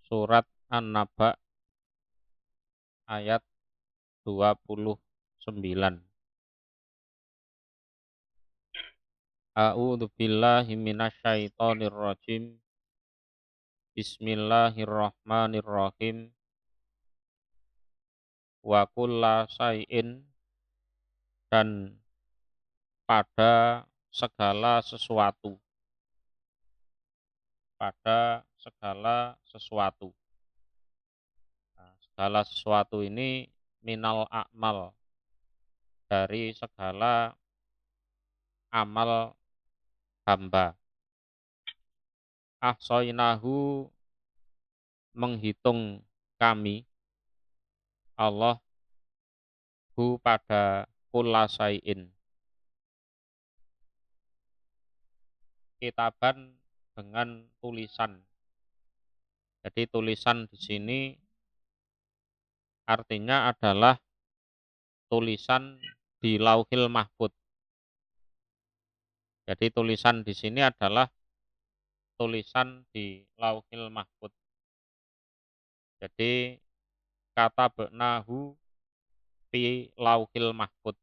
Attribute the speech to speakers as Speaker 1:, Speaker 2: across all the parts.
Speaker 1: surat An-Naba ayat 29. A'udzu billahi minasyaitonir rajim. Bismillahirrahmanirrahim. Wa kulla syai'in, dan pada segala sesuatu. Pada segala sesuatu. Nah, segala sesuatu ini minal a'mal, dari segala amal hamba. Ahsainahu, menghitung kami Allah, hu pada kulla syai'in. Kitaban, dengan tulisan. Jadi tulisan di sini artinya adalah tulisan di Lauhil Mahfudz. Jadi tulisan di sini adalah tulisan di Lauhil Mahfudz. Jadi kata benahu fi Lauhil Mahfudz.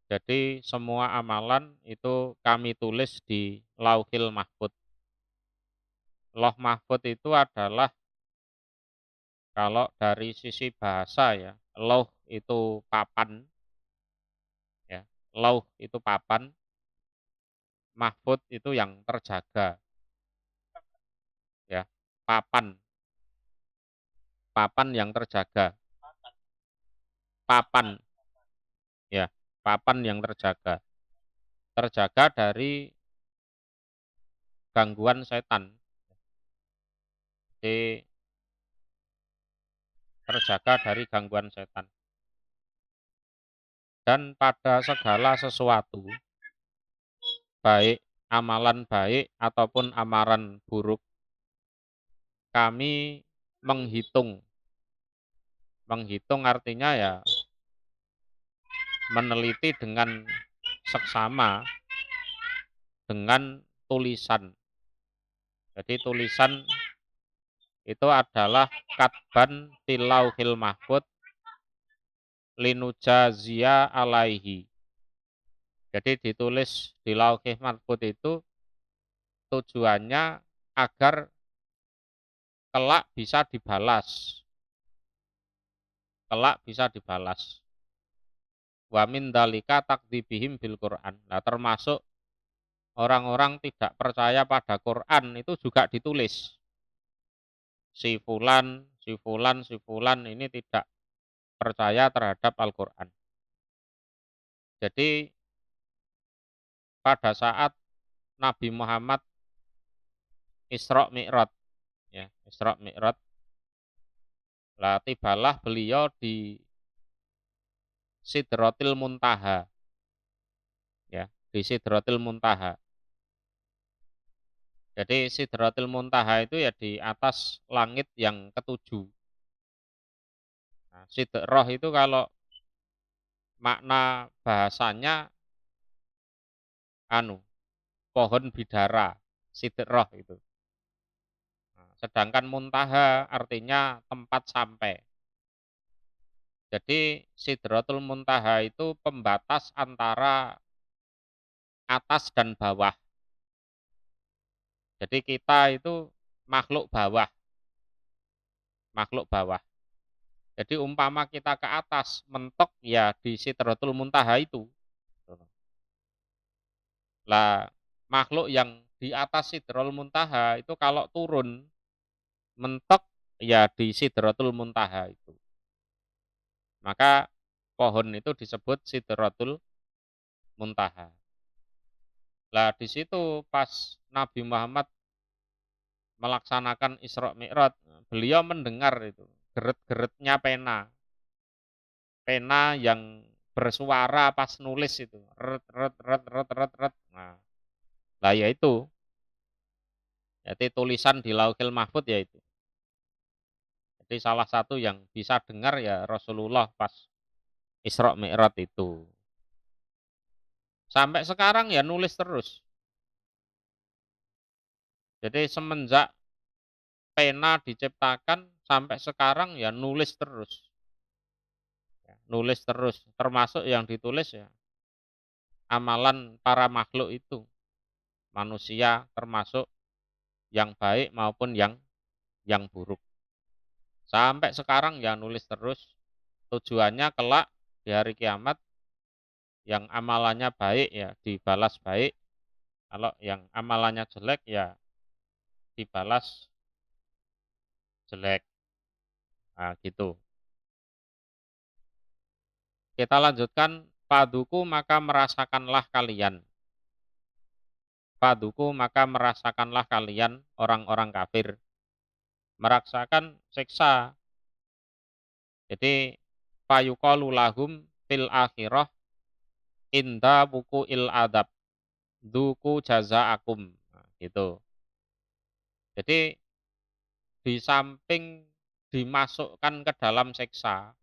Speaker 1: Jadi semua amalan itu kami tulis di Lauhil Mahfudz. Lauh Mahfudz itu adalah, kalau dari sisi bahasa ya, lauh itu papan, ya, lauh itu papan, mahfudz itu yang terjaga, ya, papan, papan yang terjaga, papan, ya, papan yang terjaga, terjaga dari gangguan setan. Jadi terjaga dari gangguan setan. Dan pada segala sesuatu, baik amalan baik ataupun amalan buruk, kami menghitung. Menghitung artinya ya meneliti dengan seksama dengan tulisan. Jadi tulisan itu adalah katban fil lauhil mahfudz linujazia alaihi. Jadi ditulis di lauhil mahfudz itu tujuannya agar kelak bisa dibalas. Kelak bisa dibalas. Wa min dalika takdzibihim bil Qur'an. Nah, termasuk orang-orang tidak percaya pada Quran itu juga ditulis. Si fulan, si fulan, si fulan ini tidak percaya terhadap Al-Quran. Jadi pada saat Nabi Muhammad Isra Mi'raj, ya, Isra Mi'raj, lah tibalah beliau di Sidratil Muntaha, ya, di Sidratil Muntaha. Jadi Sidratil Muntaha itu ya di atas langit yang ketujuh. Nah, Sidrah itu kalau makna bahasanya pohon bidara, Sidrah itu. Nah, sedangkan Muntaha artinya tempat sampai. Jadi Sidratul Muntaha itu pembatas antara atas dan bawah. Jadi kita itu makhluk bawah. Makhluk bawah. Jadi umpama kita ke atas, mentok ya di Sidratul Muntaha itu. Lah, makhluk yang di atas Sidratul Muntaha itu kalau turun, mentok ya di Sidratul Muntaha itu. Maka pohon itu disebut Sidratul Muntaha. Lah di situ pas Nabi Muhammad melaksanakan Isra Mi'raj, beliau mendengar itu geret-geretnya pena. Pena yang bersuara pas nulis itu. Ret ret ret ret ret ret. Nah, lah ya itu. Jadi tulisan di Lauhil Mahfudz ya itu. Jadi salah satu yang bisa dengar ya Rasulullah pas Isra Mi'raj itu. Sampai sekarang ya nulis terus. Jadi semenjak pena diciptakan sampai sekarang ya nulis terus. Nulis terus, termasuk yang ditulis ya amalan para makhluk itu. Manusia termasuk yang baik maupun yang buruk. Sampai sekarang ya nulis terus. Tujuannya kelak di hari kiamat yang amalannya baik ya dibalas baik. Kalau yang amalannya jelek ya dibalas jelek. Nah, gitu. Kita lanjutkan, paduku maka merasakanlah kalian. Paduku maka merasakanlah kalian orang-orang kafir. Merasakan siksa. Jadi fayuqalu lahum fil akhirah inda buku il adab duku jazaakum. Nah, gitu. Jadi di samping dimasukkan ke dalam siksa,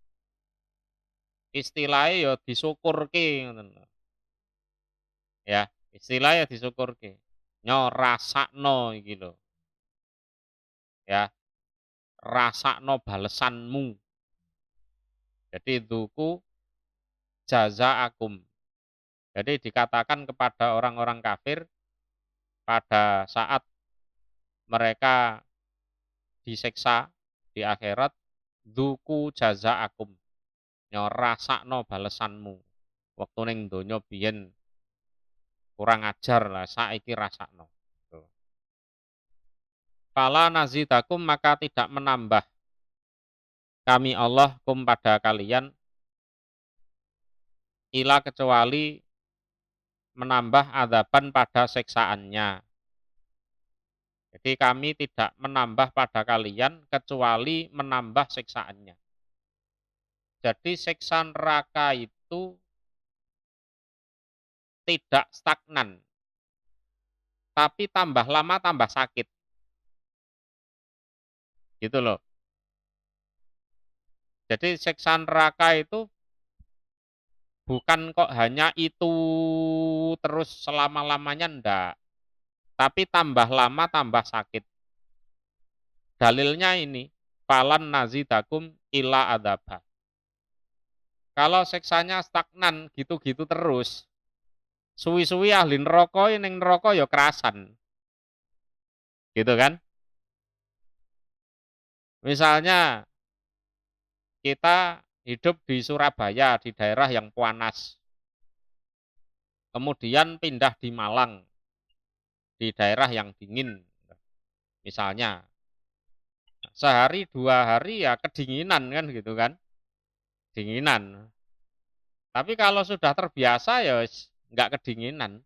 Speaker 1: istilahnya ya disyukurke ngoten. Ya, istilahnya disyukurke. Nyo rasakno iki lho. Ya, rasakno balesanmu. Jadi duku jazaakum. Jadi dikatakan kepada orang-orang kafir pada saat mereka disiksa di akhirat, duku jazaakum. Nyo rasakno balesanmu. Waktu ning donya biyen kurang ajar lah, saiki rasakno. Fala nazidakum maka tidak menambah kami Allah kum pada kalian ila kecuali menambah adaban pada siksaannya. Jadi kami tidak menambah pada kalian kecuali menambah siksaannya. Jadi siksa neraka itu tidak stagnan, tapi tambah lama tambah sakit. Gitu loh. Jadi siksa neraka itu bukan kok hanya itu terus selama-lamanya, enggak. Tapi tambah lama tambah sakit. Dalilnya ini, falan nazidakum ila adaba. Kalau siksanya stagnan gitu-gitu terus, suwi-suwi ahli neraka ning neraka ya kerasan. Gitu kan? Misalnya kita hidup di Surabaya di daerah yang panas. Kemudian pindah di Malang di daerah yang dingin. Misalnya sehari 2 hari ya kedinginan kan gitu kan. Dinginan. Tapi kalau sudah terbiasa ya nggak kedinginan.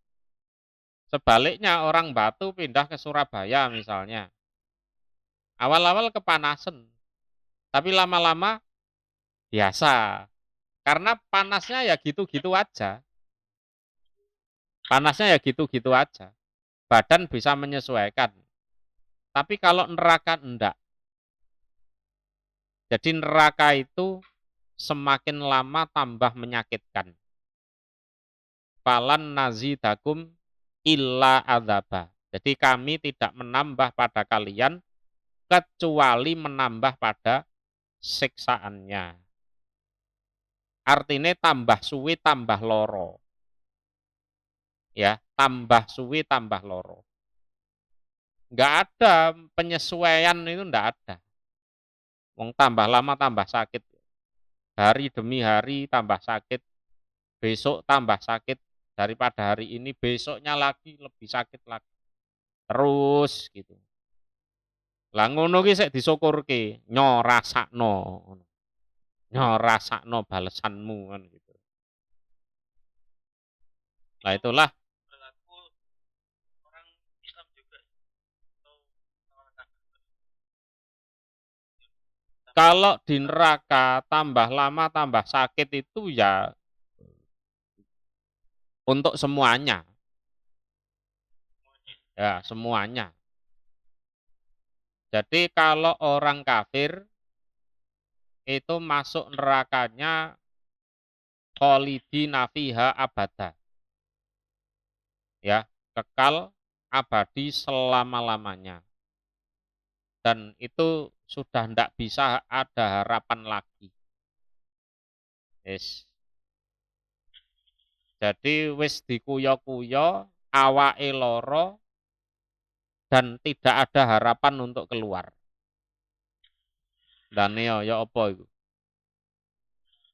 Speaker 1: Sebaliknya orang Batu pindah ke Surabaya misalnya. Awal-awal kepanasan. Tapi lama-lama biasa. Karena panasnya ya gitu-gitu aja. Panasnya ya gitu-gitu aja. Badan bisa menyesuaikan. Tapi kalau neraka enggak. Jadi neraka itu semakin lama tambah menyakitkan. Falan nazidakum illa adzaba. Jadi kami tidak menambah pada kalian kecuali menambah pada siksaannya. Artinya tambah suwi tambah loro. Ya, tambah suwi tambah loro. Enggak ada penyesuaian itu, enggak ada. Wong tambah lama tambah sakit. Hari demi hari tambah sakit. Besok tambah sakit daripada hari ini, besoknya lagi lebih sakit lagi. Terus gitu. Lah ngono ki sik disyukurke, nyo rasakno. Nyo rasakno balesanmu kan gitu. Nah itulah kalau di neraka tambah lama tambah sakit itu ya untuk semuanya. Ya, semuanya. Jadi kalau orang kafir itu masuk nerakanya khalidina fiha abada. Ya, kekal abadi selama-lamanya. dan itu sudah ndak bisa ada harapan lagi. Yes. Jadi wis dikuyo-kuyo, awake loro dan tidak ada harapan untuk keluar. Dan ya apa itu?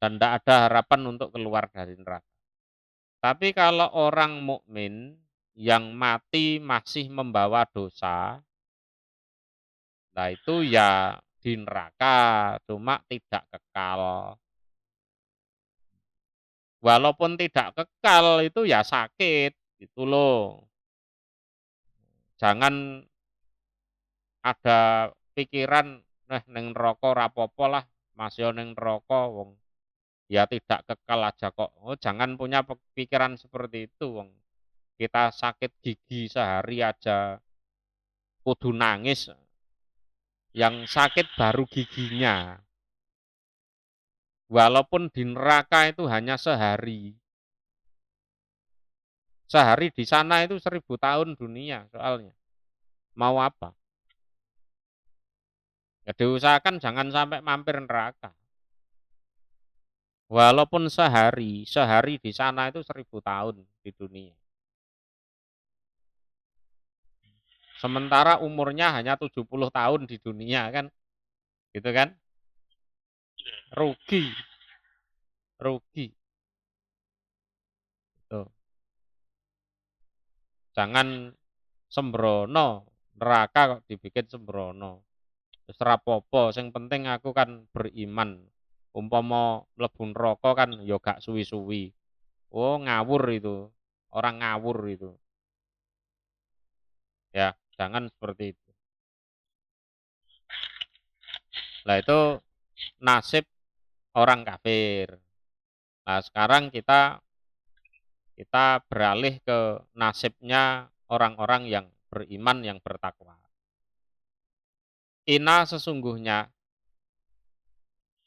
Speaker 1: Dan tidak ada harapan untuk keluar dari neraka. Tapi kalau orang mukmin yang mati masih membawa dosa, nah itu ya di neraka, cuma tidak kekal. Walaupun tidak kekal itu ya sakit, gitu loh. Jangan ada pikiran, neng neraka rapopo lah, masih neng neraka wong ya tidak kekal aja kok. Oh, jangan punya pikiran seperti itu, wong. Kita sakit gigi sehari aja kudu nangis. Yang sakit baru giginya. Walaupun di neraka itu hanya sehari. Sehari di sana itu 1000 tahun dunia soalnya. Mau apa? Ya diusahakan jangan sampai mampir neraka. Walaupun sehari di sana itu 1000 tahun di dunia. Sementara umurnya hanya 70 tahun di dunia kan. Gitu kan? Rugi. Rugi. Tuh. Jangan sembrono, neraka kok dibikin sembrono. Terus rapopo, sing penting aku kan beriman. Umpama mlebu neraka kan ya gak suwi-suwi. Oh, ngawur itu. Orang ngawur itu. Ya, jangan seperti itu. Nah, itu nasib orang kafir. Nah, sekarang kita beralih ke nasibnya orang-orang yang beriman, yang bertakwa. Ina sesungguhnya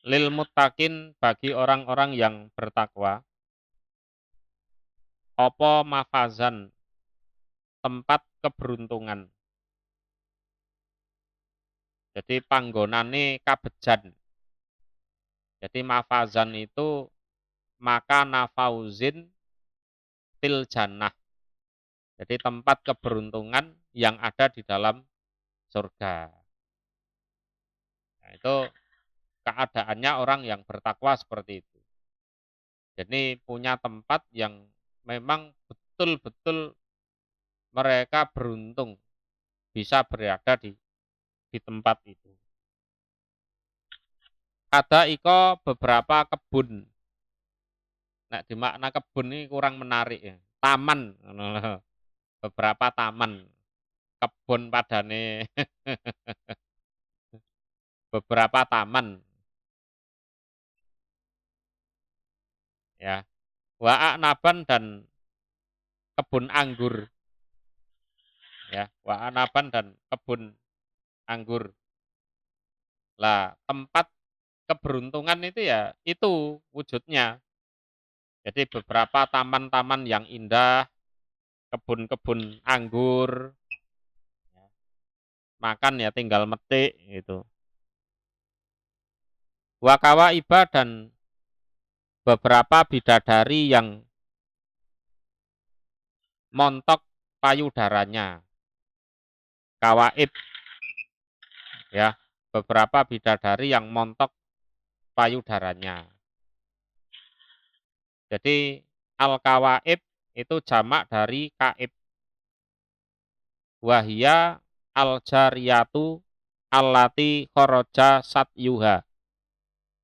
Speaker 1: lil muttaqin bagi orang-orang yang bertakwa apa mafazan tempat keberuntungan. Jadi panggonane kabejan. Jadi mafazan itu maka nafauzin fil jannah. Jadi tempat keberuntungan yang ada di dalam surga. Nah, itu keadaannya orang yang bertakwa seperti itu. Jadi punya tempat yang memang betul-betul mereka beruntung bisa berada di tempat itu. Ada iko beberapa kebun. Nah, di makna kebun ini kurang menarik ya. Taman, beberapa taman, kebun padane, beberapa taman, ya. Wa naban dan kebun anggur, ya. Wa naban dan kebun anggur. Lah, tempat keberuntungan itu ya itu wujudnya. Jadi beberapa taman-taman yang indah, kebun-kebun anggur, makan ya tinggal metik gitu. Wakawa iba dan beberapa bidadari yang montok payudaranya. Kawaib ya, beberapa bidadari yang montok payudaranya. Jadi al-kawaib itu jamak dari kaib. Wahia al-jariyatu allati khoroja satyuha.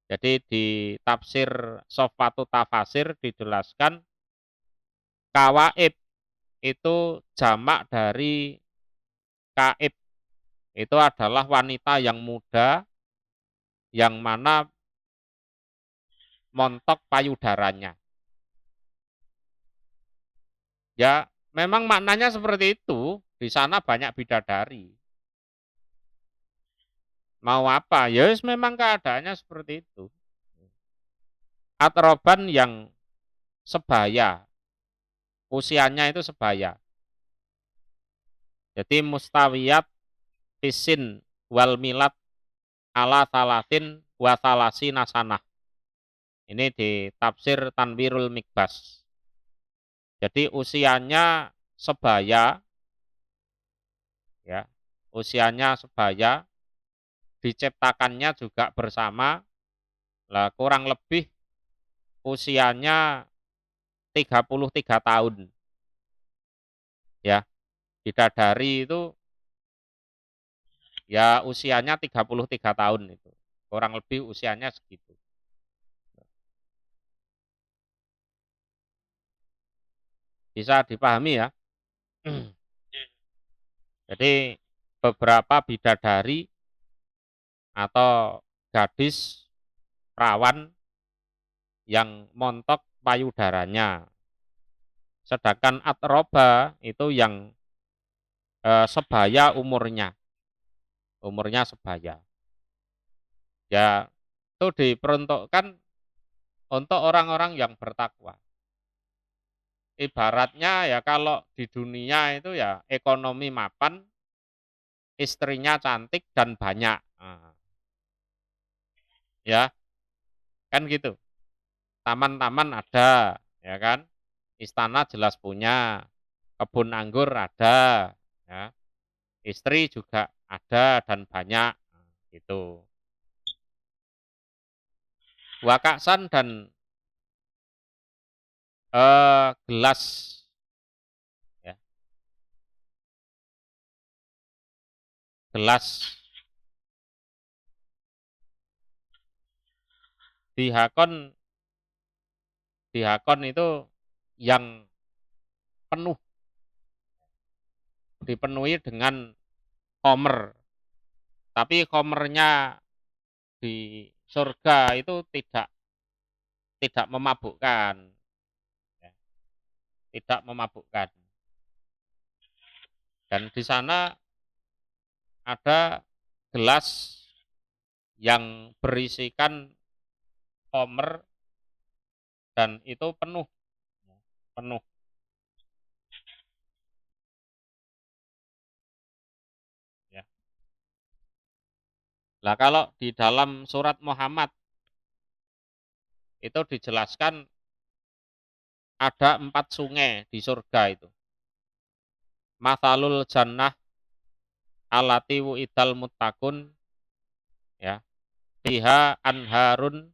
Speaker 1: Jadi di tafsir Sofatu Tafasir dijelaskan kawaib itu jamak dari kaib. Itu adalah wanita yang muda yang mana montok payudaranya. Ya, memang maknanya seperti itu. Di sana banyak bidadari. Mau apa? Ya, memang keadaannya seperti itu. Atroban yang sebaya. Usianya itu sebaya. Jadi mustawiyat fisin wal milad ala salasin wa salasina sanah. Ini di tafsir Tanwirul Mikbas. Jadi usianya sebaya, ya, usianya sebaya, diciptakannya juga bersama, lah kurang lebih usianya 33 tahun. Ya, bidadari itu ya usianya 33 tahun itu. Kurang lebih usianya segitu. Bisa dipahami ya? Jadi beberapa bidadari atau gadis perawan yang montok payudaranya. Sedangkan atroba itu yang sebaya umurnya. Umurnya sebaya. Ya, itu diperuntukkan untuk orang-orang yang bertakwa. Ibaratnya ya kalau di dunia itu ya ekonomi mapan, istrinya cantik dan banyak. Nah, ya, kan gitu. Taman-taman ada, ya kan? Istana jelas punya, kebun anggur ada, ya. Istri juga ada dan banyak, gitu. Wakaksan dan gelas, ya, gelas dihakon, dihakon itu yang penuh, dipenuhi dengan komer. Tapi komernya di surga itu tidak memabukkan, ya, tidak memabukkan. Dan di sana ada gelas yang berisikan komer dan itu penuh, penuh. Ya. Nah kalau di dalam surat Muhammad itu dijelaskan ada 4 sungai di surga itu. Mathalul jannah alati wu'idal muttaqun, ya. Fiha anharun,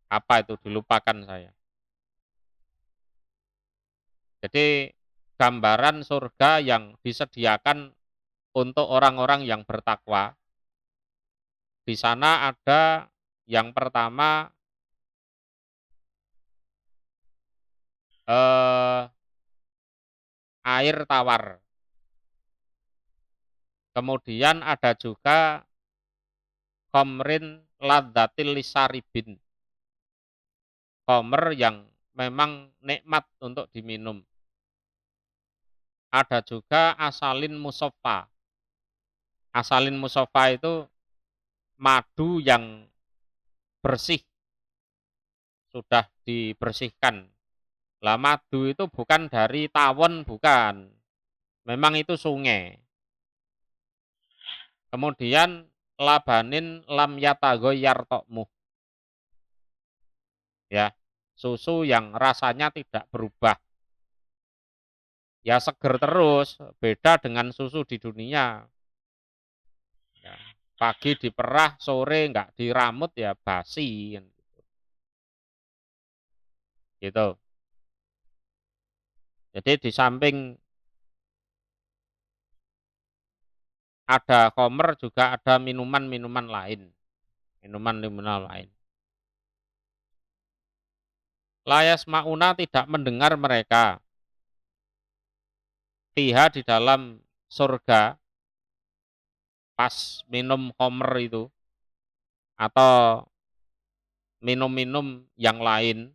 Speaker 1: apa itu dilupakan saya. Jadi gambaran surga yang disediakan untuk orang-orang yang bertakwa. Di sana ada yang pertama air tawar. Kemudian ada juga komrin ladzatil lisaribin. Komer yang memang nikmat untuk diminum. Ada juga asalin musoffa. Asalin musoffa itu madu yang bersih, sudah dibersihkan. Lah madu itu bukan dari tawon, bukan. Memang itu sungai. Kemudian labanin lam yatagoyar tokmuh. Ya, susu yang rasanya tidak berubah. Ya seger terus, beda dengan susu di dunia. Ya, pagi diperah, sore enggak diramut ya basi. Gitu. Jadi di samping ada komer juga ada minuman-minuman lain. Minuman-minuman lain. Layas mauna tidak mendengar mereka. Fiha di dalam surga pas minum komer itu atau minum-minum yang lain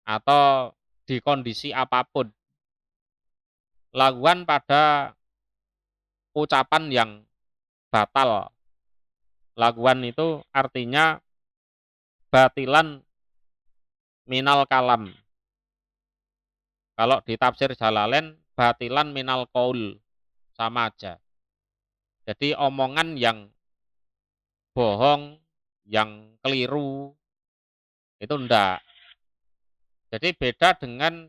Speaker 1: atau di kondisi apapun laguan pada ucapan yang batal. Laguan itu artinya batilan minal kalam. Kalau di tafsir Jalalain batilan minal qaul. sama aja. Jadi omongan yang bohong, yang keliru, itu enggak. Jadi beda dengan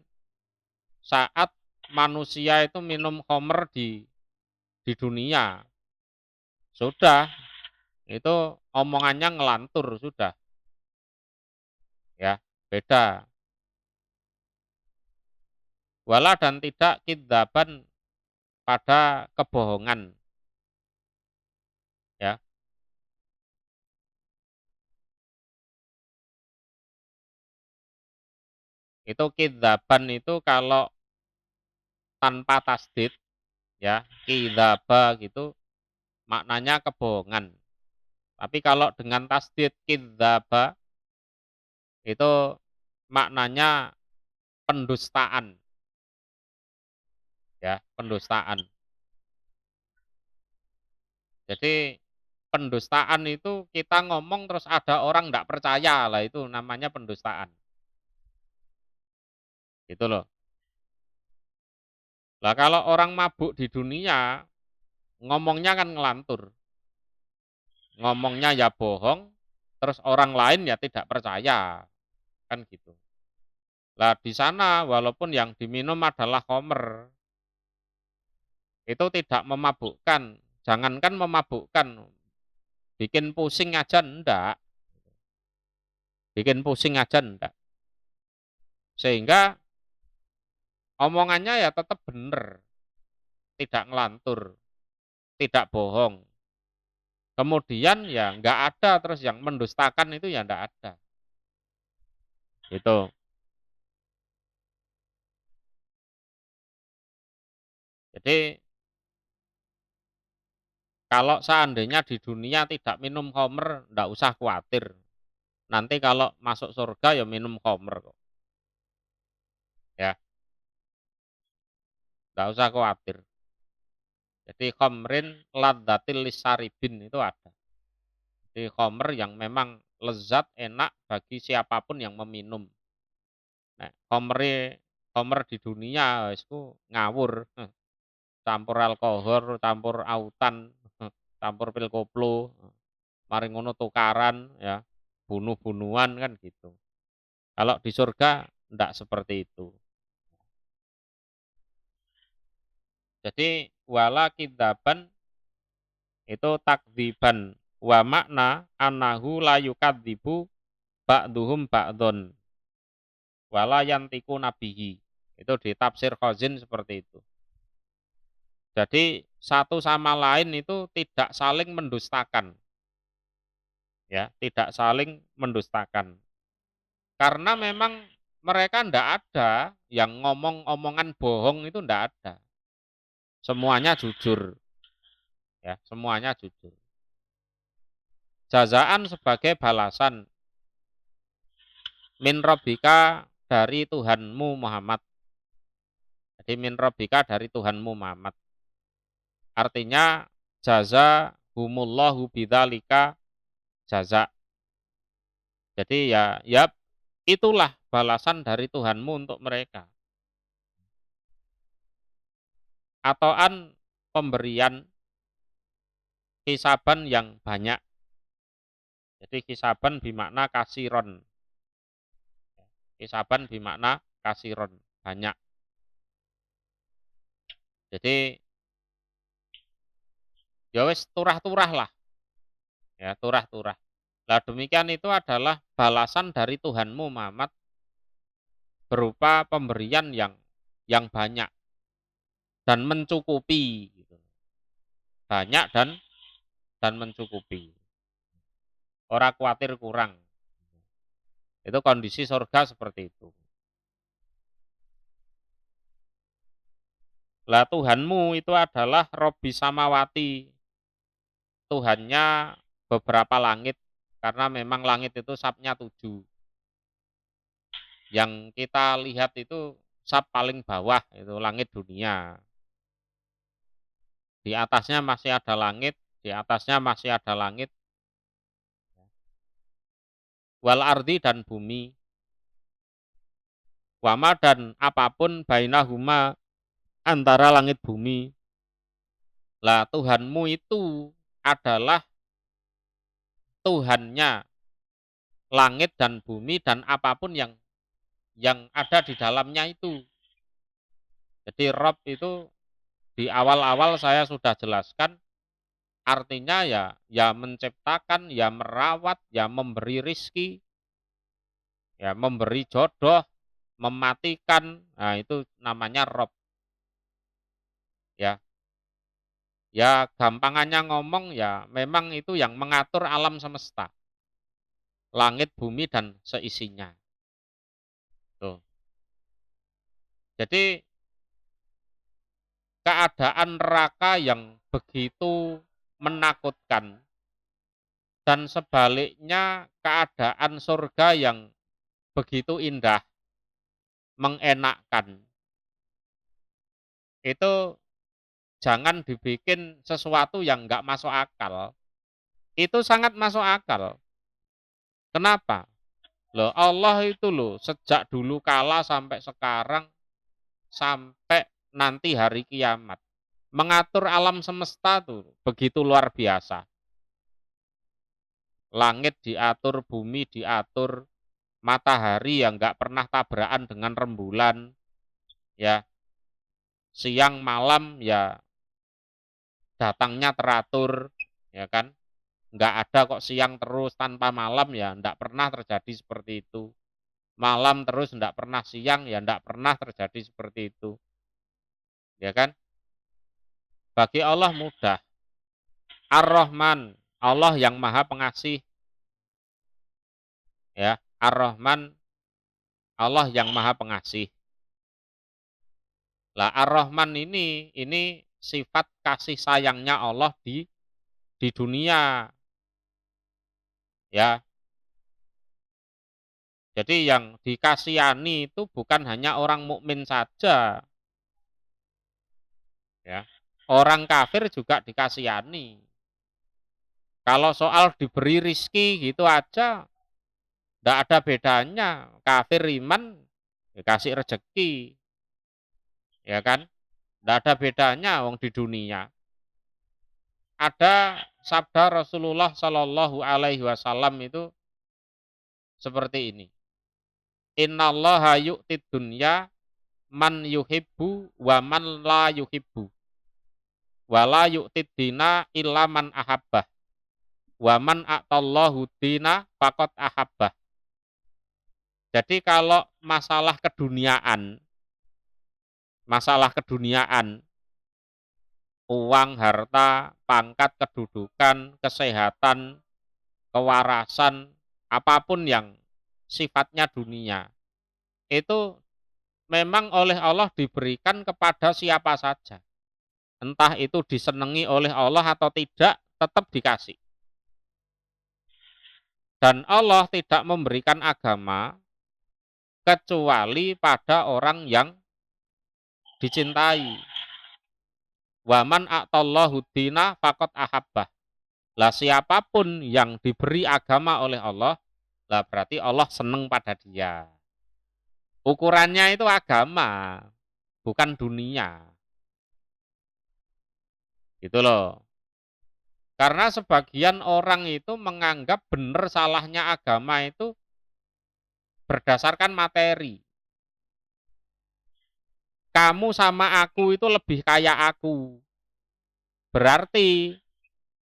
Speaker 1: saat manusia itu minum khamr di dunia. Sudah, itu omongannya ngelantur, sudah. Ya, beda. Wala dan tidak kidzaban pada kebohongan. Ya, itu kidzaban itu kalau tanpa tasdid, ya, kidzaba gitu, maknanya kebohongan. Tapi kalau dengan tasdid kidzaba itu maknanya pendustaan, ya, pendustaan. Jadi pendustaan itu kita ngomong terus ada orang tidak percaya lah, itu namanya pendustaan. Gitu loh. Lah kalau orang mabuk di dunia ngomongnya kan ngelantur. Ngomongnya ya bohong, terus orang lain ya tidak percaya. Kan gitu. Lah di sana walaupun yang diminum adalah khamr, itu tidak memabukkan. Jangankan memabukkan, bikin pusing aja enggak. Bikin pusing aja enggak. Sehingga omongannya ya tetap benar, tidak ngelantur, tidak bohong. Kemudian ya enggak ada terus yang mendustakan itu ya enggak ada. Gitu. Jadi kalau seandainya di dunia tidak minum khamr, enggak usah khawatir. Nanti kalau masuk surga ya minum khamr kok. Ya, enggak usah khawatir. Jadi khamrin ladzatil lisaribin itu ada. Jadi khamr yang memang lezat, enak bagi siapapun yang meminum. Nah, khamr di dunia itu ngawur. Campur alkohol, campur autan, campur pil koplo, mari ngono tukaran ya, bunuh-bunuhan kan gitu. Kalau di surga enggak seperti itu. Jadi wala kidzaban itu takdziban wa makna annahu la yukadzibu ba'duhum ba'don wala yantiku nabihi. Itu di tafsir Khazin seperti itu. Jadi satu sama lain itu tidak saling mendustakan. Ya, tidak saling mendustakan. Karena memang mereka ndak ada yang ngomong omongan bohong itu ndak ada. Semuanya jujur. Ya, semuanya jujur. Jazaan sebagai balasan min rabbika dari Tuhanmu Muhammad. Jadi min rabbika dari Tuhanmu Muhammad. Artinya jaza humullahu bidzalika jaza. Jadi ya itulah balasan dari Tuhanmu untuk mereka. Atauan pemberian hisaban yang banyak. Jadi hisaban bimakna kasiron. Hisaban bimakna kasiron, banyak. Jadi ya wis turah-turah lah. Ya, turah-turah. Lah demikian itu adalah balasan dari Tuhanmu Muhammad berupa pemberian yang banyak dan mencukupi gitu. Banyak dan mencukupi. Ora khawatir kurang. Itu kondisi surga seperti itu. Lah Tuhanmu itu adalah Robbi Samawati. Tuhannya beberapa langit. Karena memang langit itu sapnya 7. Yang kita lihat itu sap paling bawah, itu langit dunia. Di atasnya masih ada langit, di atasnya masih ada langit. Wal ardi dan bumi. Wama dan apapun bainahuma antara langit bumi. Lah Tuhanmu itu adalah Tuhannya langit dan bumi dan apapun yang ada di dalamnya itu. Jadi Rob itu di awal-awal saya sudah jelaskan artinya ya menciptakan, ya merawat, ya memberi rizki, ya memberi jodoh, mematikan. Nah, itu namanya Rob. Ya, ya gampangannya ngomong ya memang itu yang mengatur alam semesta. Langit, bumi dan seisinya. Tuh. Jadi keadaan neraka yang begitu menakutkan dan sebaliknya keadaan surga yang begitu indah, mengenakkan. Itu jangan dibikin sesuatu yang nggak masuk akal. Itu sangat masuk akal. Kenapa? Loh, Allah itu loh sejak dulu kala sampai sekarang sampai nanti hari kiamat. Mengatur alam semesta tuh begitu luar biasa. Langit diatur, bumi diatur, matahari yang nggak pernah tabrakan dengan rembulan, ya siang malam ya datangnya teratur, ya kan? Nggak ada kok siang terus tanpa malam ya, nggak pernah terjadi seperti itu. Malam terus nggak pernah siang ya, nggak pernah terjadi seperti itu, ya kan? Bagi Allah mudah. Ar-Rahman, Allah yang Maha Pengasih, ya. Ar-Rahman, Allah yang Maha Pengasih. Lah Ar-Rahman ini sifat kasih sayangnya Allah di dunia, ya. Jadi yang dikasihani itu bukan hanya orang mukmin saja, ya. Orang kafir juga dikasihani. Kalau soal diberi rizki gitu aja, tidak ada bedanya. Kafir iman dikasih rezeki, ya kan? Tidak ada bedanya wong di dunia. Ada sabda Rasulullah Shallallahu Alaihi Wasallam itu seperti ini. Innallaha yu'tid dunya man yuhibbu wa man la yuhibbu. Wa la yu'tid dina illa man ahabbah. Wa man a'tallahu dina faqad ahabbah. Jadi kalau masalah keduniaan, uang, harta, pangkat, kedudukan, kesehatan, kewarasan, apapun yang sifatnya dunia, itu memang oleh Allah diberikan kepada siapa saja. Entah itu disenangi oleh Allah atau tidak, tetap dikasih. Dan Allah tidak memberikan agama kecuali pada orang yang dicintai. Waman a'tallahu dina faqad ahabbah. Lah siapapun yang diberi agama oleh Allah, lah berarti Allah senang pada dia. Ukurannya itu agama, bukan dunia. Gitu loh. Karena sebagian orang itu menganggap benar salahnya agama itu berdasarkan materi. Kamu sama aku itu lebih kaya aku. Berarti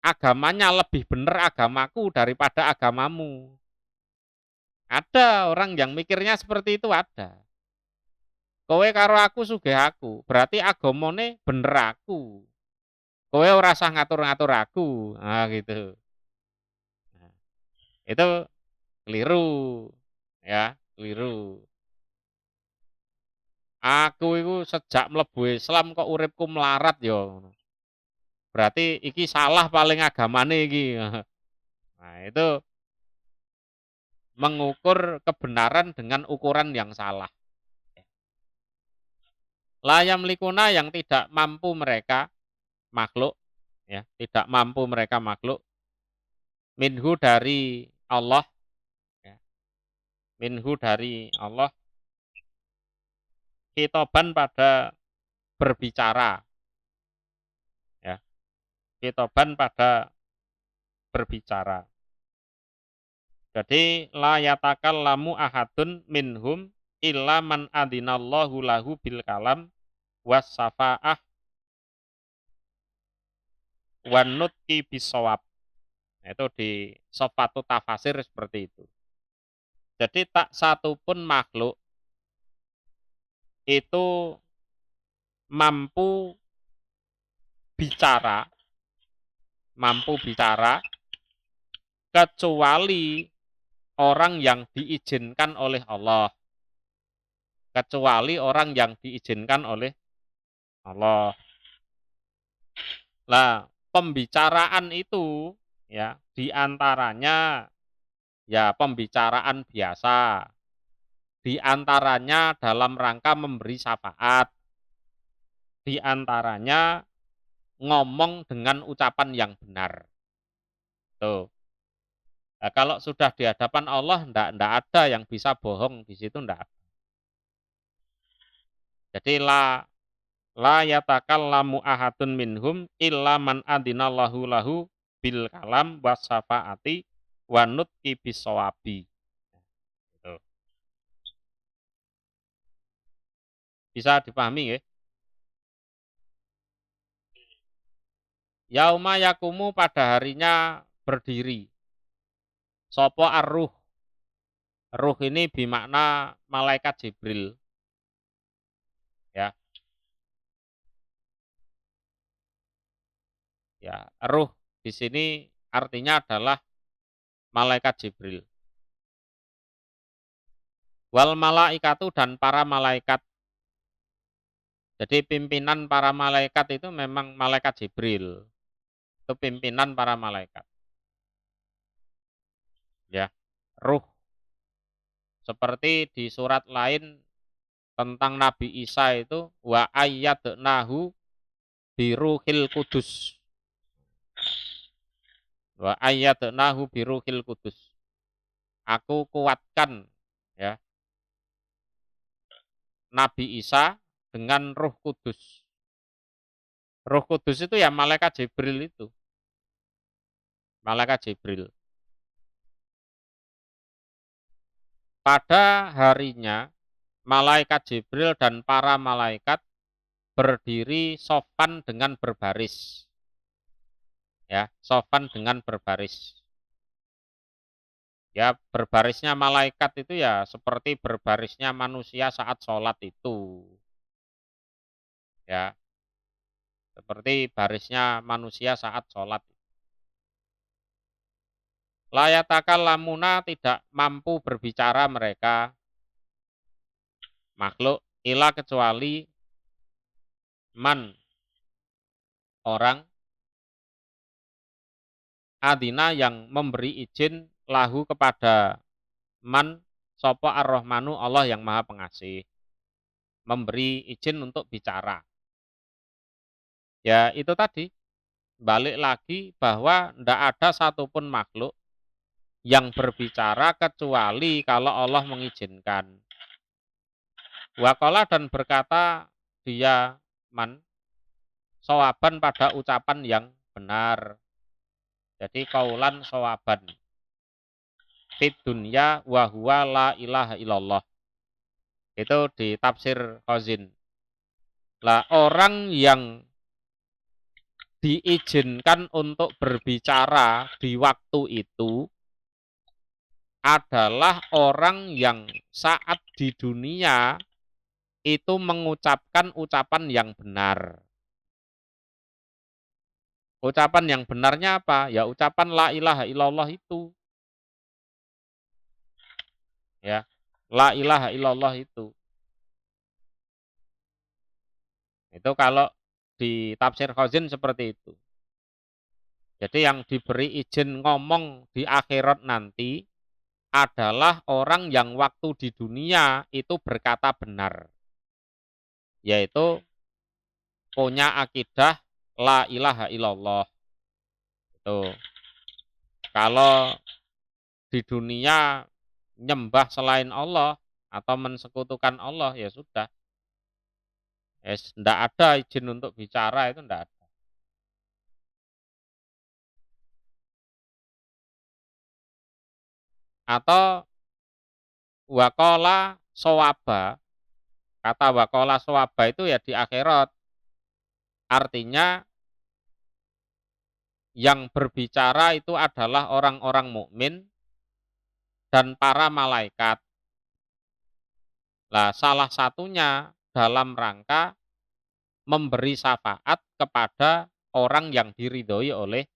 Speaker 1: agamanya lebih benar agamaku daripada agamamu. Ada orang yang mikirnya seperti itu ada. Kowe karo aku sugih aku, berarti agamane bener aku. Kowe ora usah ngatur-ngatur aku. Nah, gitu. Nah, itu keliru. Ya, keliru. Aku itu sejak mlebu Islam kok uripku melarat yo. Berarti iki salah paling agamane iki. Nah, itu mengukur kebenaran dengan ukuran yang salah. Layam likuna yang tidak mampu mereka makhluk, ya, tidak mampu mereka makhluk minhu dari Allah, ya, minhu dari Allah khitoban pada berbicara, ya. Khitoban pada berbicara. Jadi la yatakallamu ahadun minhum illa man adinallahu lahu bil kalam was safa'ah wan nutqi bisawab. Itu di Sofatu Tafasir seperti itu. Jadi tak satu pun makhluk itu mampu bicara kecuali orang yang diizinkan oleh Allah. Kecuali orang yang diizinkan oleh Allah. Nah, pembicaraan itu ya diantaranya ya pembicaraan biasa. Diantaranya dalam rangka memberi syafaat. Diantaranya ngomong dengan ucapan yang benar. Tuh. Nah, kalau sudah di hadapan Allah, ndak ada yang bisa bohong di situ, ndak ada. Jadi la yatakallamu ahadun minhum illa man adinallahu lahu bil kalam wasafaati wa nutqi bisawabi. Gitu. Bisa dipahami ya? Yauma yakumu pada harinya berdiri. Sopo ar-ruh. Ruh ini bermakna malaikat Jibril. Ya. Ya, ruh di sini artinya adalah malaikat Jibril. Wal malaikatu dan para malaikat. Jadi pimpinan para malaikat itu memang malaikat Jibril. Itu pimpinan para malaikat. Ya, ruh. Seperti di surat lain tentang Nabi Isa itu wa ayyadnahu biruhil kudus. Wa ayyadnahu biruhil kudus. Aku kuatkan ya Nabi Isa dengan Ruh Kudus. Ruh Kudus itu ya malaikat Jibril itu. Malaikat Jibril. Pada harinya malaikat Jibril dan para malaikat berdiri sopan dengan berbaris. Ya, sopan dengan berbaris. Ya, berbarisnya malaikat itu ya seperti berbarisnya manusia saat sholat itu. Ya, seperti barisnya manusia saat sholat. Layatakallamuna tidak mampu berbicara mereka makhluk ila kecuali man orang adina yang memberi izin lahu kepada man sopo ar-Rahmanu Allah yang maha pengasih. Memberi izin untuk bicara. Ya itu tadi, balik lagi bahwa tidak ada satupun makhluk yang berbicara kecuali kalau Allah mengizinkan. Waqala dan berkata dia man sawaban pada ucapan yang benar. Jadi kaulan sawaban. Fid dunya wa huwa la ilaha illallah. Itu di tafsir Khazin. Lah orang yang diizinkan untuk berbicara di waktu itu adalah orang yang saat di dunia itu mengucapkan ucapan yang benar. Ucapan yang benarnya apa? Ya ucapan la ilaha illallah itu. Ya, la ilaha illallah itu. Itu kalau di tafsir Khazin seperti itu. Jadi yang diberi izin ngomong di akhirat nanti adalah orang yang waktu di dunia itu berkata benar. Yaitu punya akidah la ilaha illallah. Itu. Kalau di dunia nyembah selain Allah atau mensekutukan Allah ya sudah. Tidak ada izin untuk bicara itu tidak ada. atau waqala sawaba. Kata waqala sawaba itu ya di akhirat. Artinya yang berbicara itu adalah orang-orang mukmin dan para malaikat. Nah, salah satunya dalam rangka memberi syafaat kepada orang yang diridhoi oleh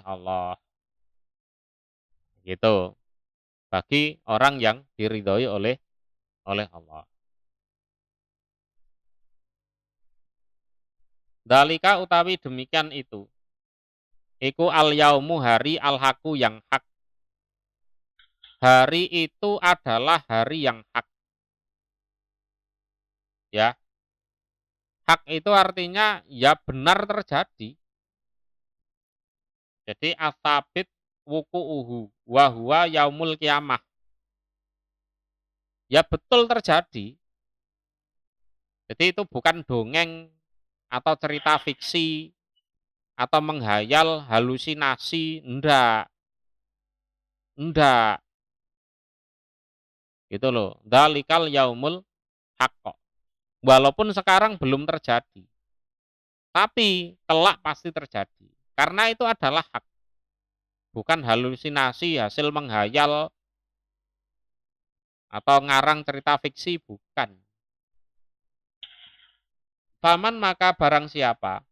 Speaker 1: Allah. Gitu. Bagi orang yang diridhoi oleh Allah. Dalika utawi demikian itu. Iku al yaumu hari al haku yang hak. Hari itu adalah hari yang hak. Ya. Hak itu artinya ya benar terjadi. Jadi asabit wuku'uhu wa huwa yaumul kiamah. Ya betul terjadi. Jadi itu bukan dongeng atau cerita fiksi atau menghayal halusinasi, enggak. Enggak. Gitu loh. Dalikal yaumul haqq. Walaupun sekarang belum terjadi. Tapi kelak pasti terjadi. Karena itu adalah hak. Bukan halusinasi, hasil menghayal atau ngarang cerita fiksi, bukan. Faman maka barang siapa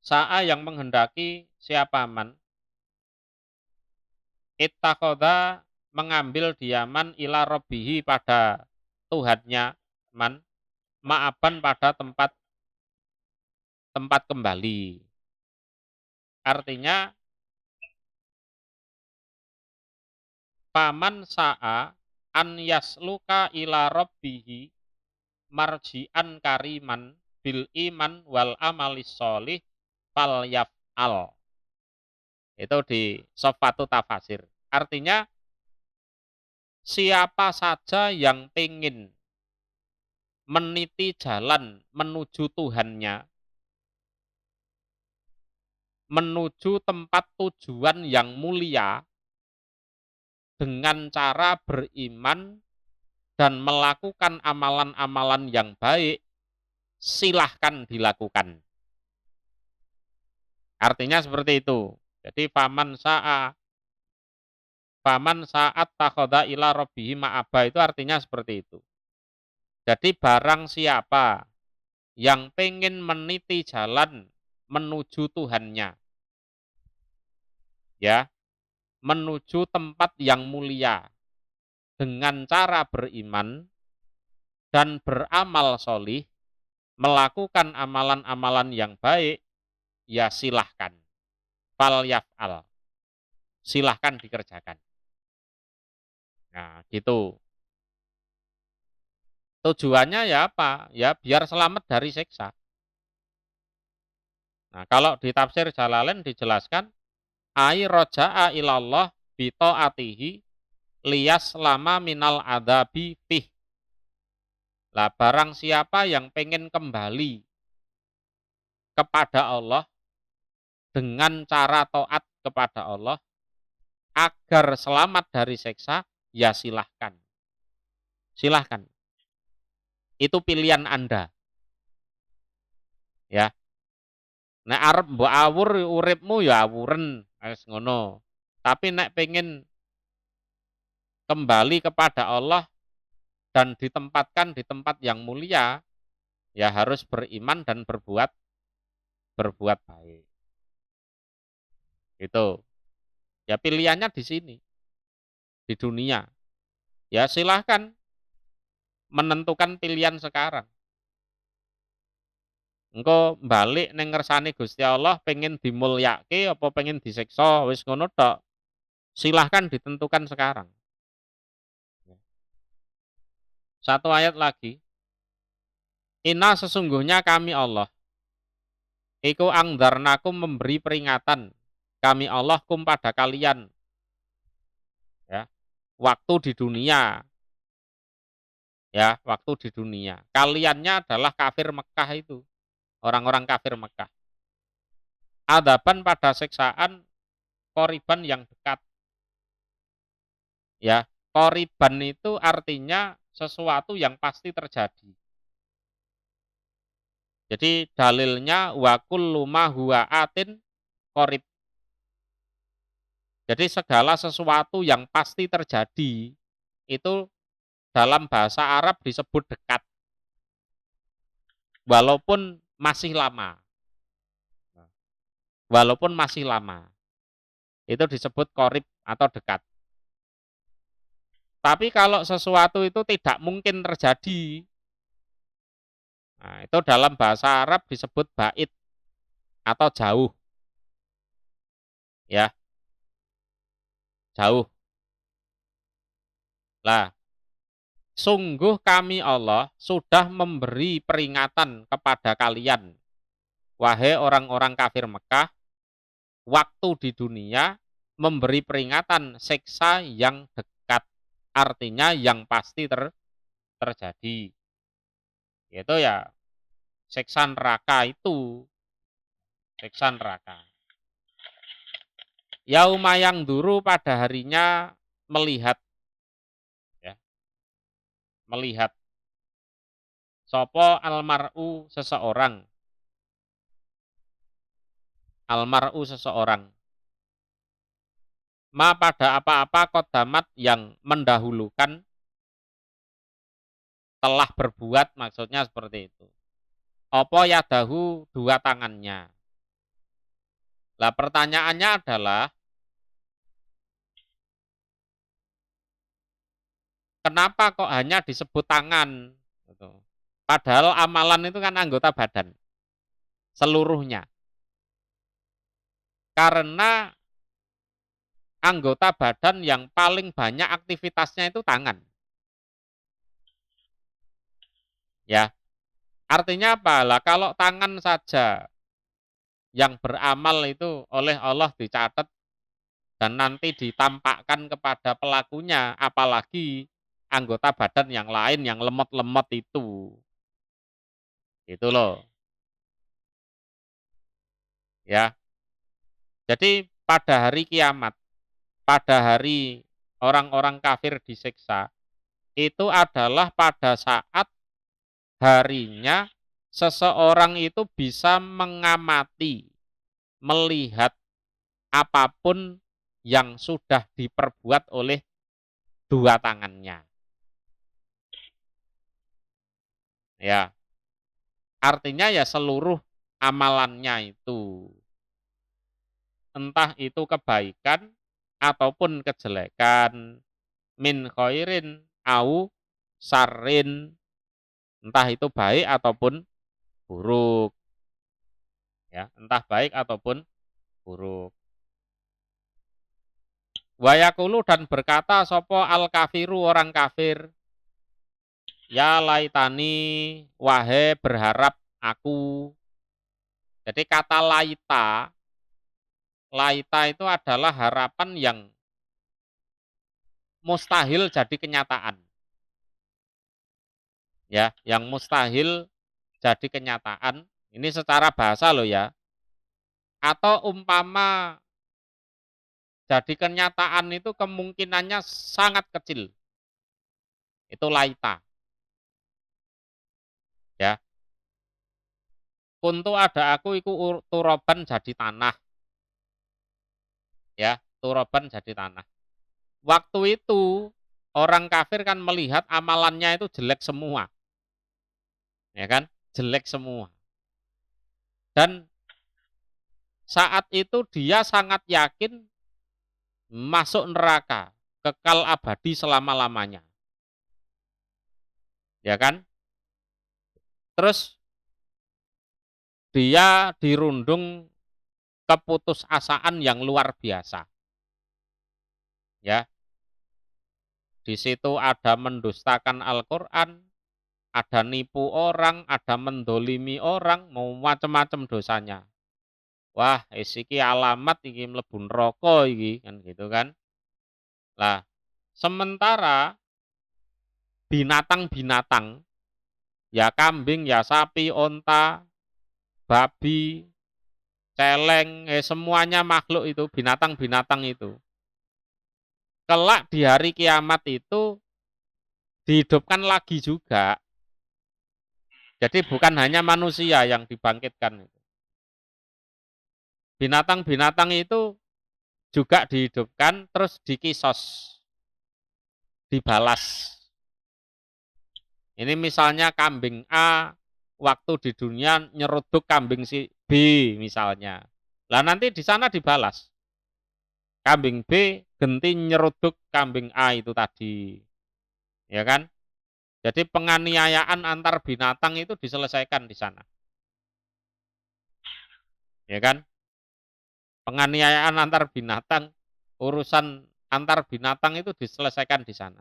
Speaker 1: sa'a yang menghendaki siapa man ittakhadha mengambil diaman ila rabbihi pada Tuhannya man ma'aban pada tempat kembali. Artinya paman sa'a an yasluka ila rabbihi marji'an kariman bil iman wal amalis sholih fal yaf'al. Itu di Sofatu Tafasir. Artinya siapa saja yang ingin meniti jalan menuju Tuhannya, menuju tempat tujuan yang mulia dengan cara beriman dan melakukan amalan-amalan yang baik, silahkan dilakukan. Artinya seperti itu. Jadi faman sa'at takhoda ila rabbihi ma'aba itu artinya seperti itu. Jadi barang siapa yang pengen meniti jalan menuju Tuhannya, ya, menuju tempat yang mulia dengan cara beriman dan beramal solih, melakukan amalan-amalan yang baik, ya silahkan. Fal yaf'al. Silahkan dikerjakan. Nah, gitu. Tujuannya ya apa? Ya biar selamat dari siksa. Nah, kalau di tafsir Jalalain dijelaskan, ai roja'a ilallah bi ta'atihi liyas lama minal adabi fih. Lah barang siapa yang pengen kembali kepada Allah dengan cara taat kepada Allah agar selamat dari siksa, ya silahkan. Silahkan. Itu pilihan Anda. Ya. Nek arep mbok awur uripmu ya awuren, wis ngono. Tapi nek pengen kembali kepada Allah dan ditempatkan di tempat yang mulia, ya harus beriman dan berbuat baik. Itu. Ya pilihannya di sini. Di dunia. Ya silahkan menentukan pilihan sekarang. Engko balik neng ngersane Gusti Allah pengen dimulyake apa pengen disiksa wis ngono tok. Silahkan ditentukan sekarang. Satu ayat lagi. Inna sesungguhnya kami Allah. Iku angdarnakum memberi peringatan. Kami Allah kum pada kalian. Ya. Waktu di dunia. Ya, waktu di dunia. Kaliannya adalah kafir Mekah itu. Orang-orang kafir Mekah. Adaban pada siksaan qoriban yang dekat. Ya, qoriban itu artinya sesuatu yang pasti terjadi. Jadi dalilnya wa kullu ma huwa atin qorib. Jadi segala sesuatu yang pasti terjadi itu dalam bahasa Arab disebut dekat. Walaupun masih lama. Walaupun masih lama. Itu disebut qorib atau dekat. Tapi kalau sesuatu itu tidak mungkin terjadi, nah, itu dalam bahasa Arab disebut ba'id atau jauh. Ya, jauh. Lah, sungguh kami Allah sudah memberi peringatan kepada kalian, wahai orang-orang kafir Mekah, waktu di dunia memberi peringatan siksa yang dekat, artinya yang pasti terjadi. Yaitu ya siksa neraka itu, siksa neraka. Yauma yang duru pada harinya melihat, ya, melihat. Sopo almar'u seseorang, almar'u seseorang. Ma pada apa-apa kodamat yang mendahulukan telah berbuat, maksudnya seperti itu. Opo yadahu dua tangannya. Lah pertanyaannya adalah kenapa kok hanya disebut tangan? Padahal amalan itu kan anggota badan seluruhnya. Karena anggota badan yang paling banyak aktivitasnya itu tangan. Ya, artinya apa? Lah kalau tangan saja yang beramal itu oleh Allah dicatat dan nanti ditampakkan kepada pelakunya, apalagi anggota badan yang lain yang lemot-lemot itu. Itu loh. Ya. Jadi pada hari kiamat, pada hari orang-orang kafir disiksa, itu adalah pada saat harinya seseorang itu bisa mengamati, melihat apapun yang sudah diperbuat oleh dua tangannya. Ya. Artinya ya seluruh amalannya itu. Entah itu kebaikan ataupun kejelekan, min khairin au sarrin, entah itu baik ataupun buruk. Ya, entah baik ataupun buruk. Wayakulu dan berkata sopo al kafiru orang kafir, ya laitani wahai berharap aku. Jadi kata laita, laita itu adalah harapan yang mustahil jadi kenyataan. Ya, yang mustahil jadi kenyataan. Ini secara bahasa loh ya. Atau umpama jadi kenyataan itu kemungkinannya sangat kecil. Itu laita. Ya. Kuntu ada aku iku turoban jadi tanah. Ya, turoban jadi tanah. Waktu itu orang kafir kan melihat amalannya itu jelek semua. Ya kan? Jelek semua. Dan saat itu dia sangat yakin masuk neraka, kekal abadi selama-lamanya. Ya kan? Terus dia dirundung keputusasaan yang luar biasa. Ya. Di situ ada mendustakan Al-Qur'an, ada nipu orang, ada mendolimi orang, mau macam-macam dosanya. Wah, iki alamat iki mlebu neraka iki kan gitu kan. Lah, sementara binatang-binatang ya kambing, ya sapi, onta, babi, celeng, semuanya makhluk itu, binatang-binatang itu. Kelak di hari kiamat itu dihidupkan lagi juga. Jadi bukan hanya manusia yang dibangkitkan. Binatang-binatang itu juga dihidupkan terus dikisos, dibalas. Ini misalnya kambing A waktu di dunia nyeruduk kambing si B misalnya. Lah nanti di sana dibalas. Kambing B genti nyeruduk kambing A itu tadi. Ya kan? Jadi penganiayaan antar binatang itu diselesaikan di sana. Ya kan? Penganiayaan antar binatang, urusan antar binatang itu diselesaikan di sana.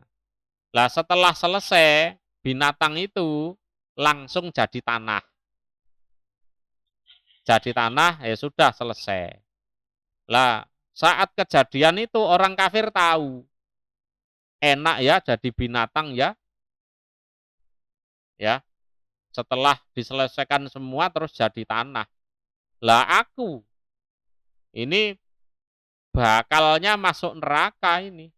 Speaker 1: Lah setelah selesai, binatang itu langsung jadi tanah. Jadi tanah ya sudah selesai. Lah saat kejadian itu orang kafir tahu. Enak ya jadi binatang ya. Ya, setelah diselesaikan semua terus jadi tanah. Lah aku ini bakalnya masuk neraka ini.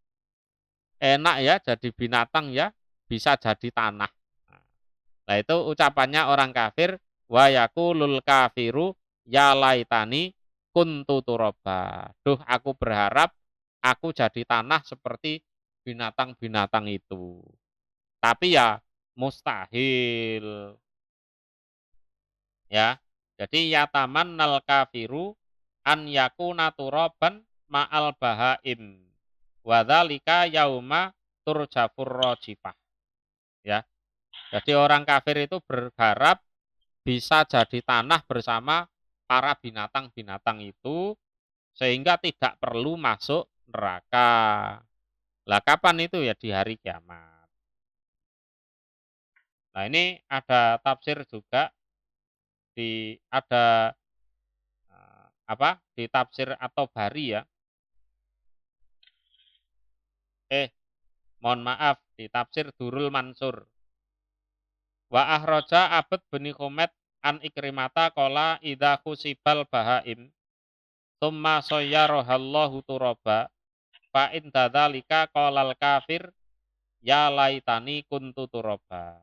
Speaker 1: Enak ya jadi binatang ya, bisa jadi tanah. Nah itu ucapannya orang kafir, wa yaqulul kafiru ya laitani kuntu turaba. Duh aku berharap aku jadi tanah seperti binatang-binatang itu. Tapi ya mustahil. Ya. Jadi yataman nal kafiru an yakuna turaban ma'al bahaim. Wadzalika yauma turjafur rajifah. Ya. Jadi orang kafir itu berharap bisa jadi tanah bersama para binatang-binatang itu sehingga tidak perlu masuk neraka. Lah kapan itu ya di hari kiamat. Nah ini ada tafsir juga ada di tafsir atau bari ya. Mohon maaf di tafsir Durul Mansur. Wa ahroja Abd bin Humaid an Ikrimata qala idza khusibal bahaim tsumma sayyarahallahu turaba fa in dzalika qalal kafir ya laitani kuntu turaba.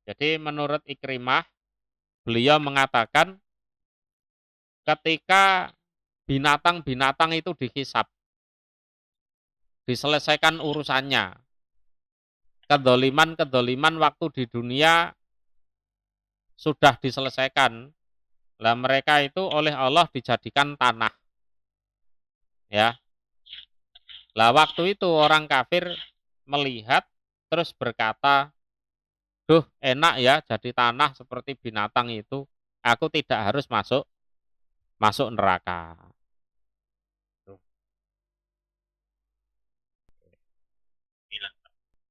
Speaker 1: Jadi menurut Ikrimah beliau mengatakan ketika binatang-binatang itu dihisab, diselesaikan urusannya, kedoliman waktu di dunia sudah diselesaikan. Lah mereka itu oleh Allah dijadikan tanah. Ya. Lah waktu itu orang kafir melihat terus berkata, "Duh, enak ya jadi tanah seperti binatang itu. Aku tidak harus masuk neraka."